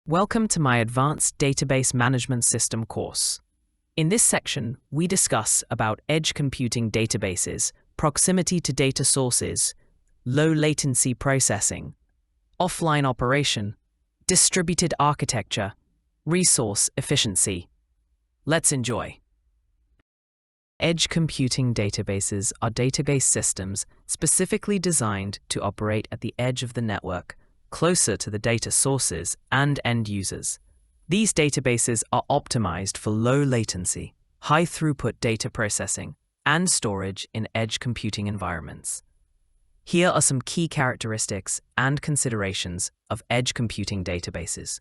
Welcome to my Advanced Database Management System course. In this section, we discuss about edge computing databases, proximity to data sources, low latency processing, offline operation, distributed architecture, resource efficiency. Let's enjoy. Edge computing databases are database systems specifically designed to operate at the edge of the network, closer to the data sources and end users. These databases are optimized for low latency, high throughput data processing, and storage in edge computing environments. Here are some key characteristics and considerations of edge computing databases.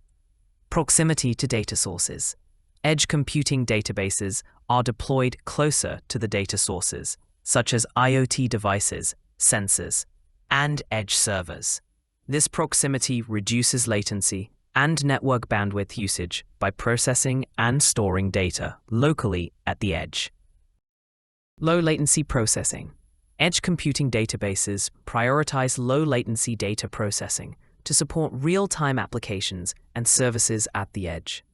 Proximity to data sources. Edge computing databases are deployed closer to the data sources, such as IoT devices, sensors, and edge servers. This proximity reduces latency and network bandwidth usage by processing and storing data locally at the edge. Low latency processing. Edge computing databases prioritize low latency data processing to support real-time applications and services at the edge.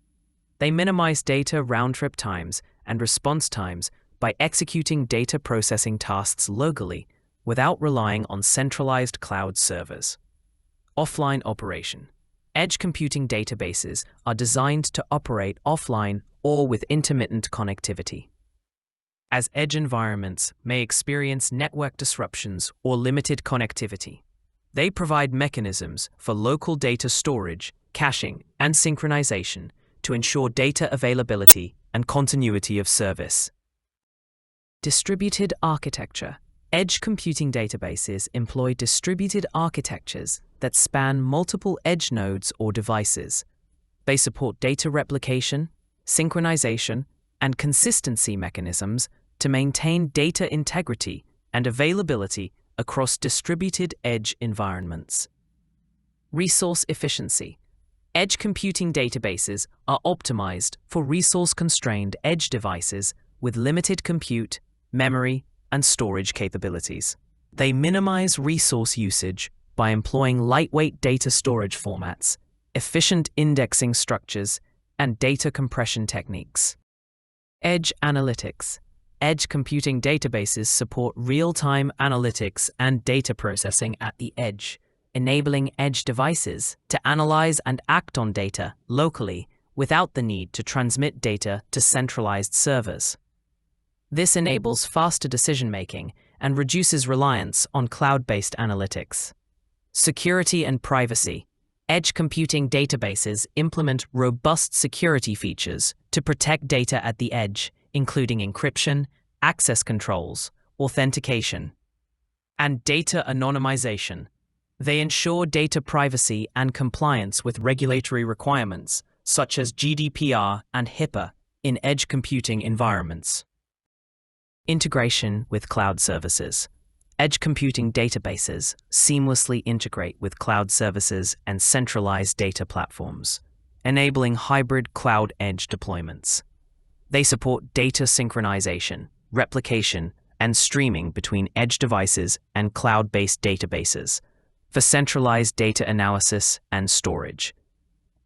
They minimize data round-trip times and response times by executing data processing tasks locally without relying on centralized cloud servers. Offline operation. Edge computing databases are designed to operate offline or with intermittent connectivity, as edge environments may experience network disruptions or limited connectivity. They provide mechanisms for local data storage, caching, and synchronization to ensure data availability and continuity of service. Distributed architecture. Edge computing databases employ distributed architectures that span multiple edge nodes or devices. They support data replication, synchronization, and consistency mechanisms to maintain data integrity and availability across distributed edge environments. Resource efficiency. Edge computing databases are optimized for resource-constrained edge devices with limited compute, memory, and storage capabilities. They minimize resource usage by employing lightweight data storage formats, efficient indexing structures, and data compression techniques. Edge analytics. Edge computing databases support real-time analytics and data processing at the edge, enabling edge devices to analyze and act on data locally without the need to transmit data to centralized servers. This enables faster decision-making and reduces reliance on cloud-based analytics. Security and privacy. Edge computing databases implement robust security features to protect data at the edge, including encryption, access controls, authentication, and data anonymization. They ensure data privacy and compliance with regulatory requirements, such as GDPR and HIPAA, in edge computing environments. Integration with cloud services. Edge computing databases seamlessly integrate with cloud services and centralized data platforms, enabling hybrid cloud edge deployments. They support data synchronization, replication, and streaming between edge devices and cloud-based databases for centralized data analysis and storage.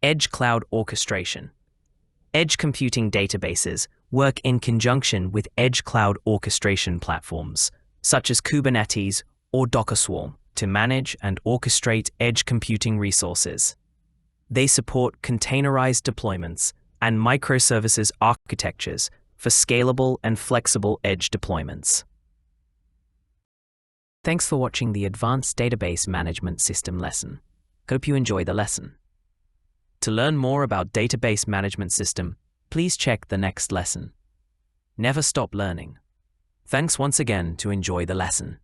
Edge cloud orchestration. Edge computing databases work in conjunction with edge cloud orchestration platforms, such as Kubernetes or Docker Swarm, to manage and orchestrate edge computing resources. They support containerized deployments and microservices architectures for scalable and flexible edge deployments. Thanks for watching the Advanced Database Management System lesson. Hope you enjoy the lesson. To learn more about Database Management System, please check the next lesson. Never stop learning. Thanks once again to enjoy the lesson.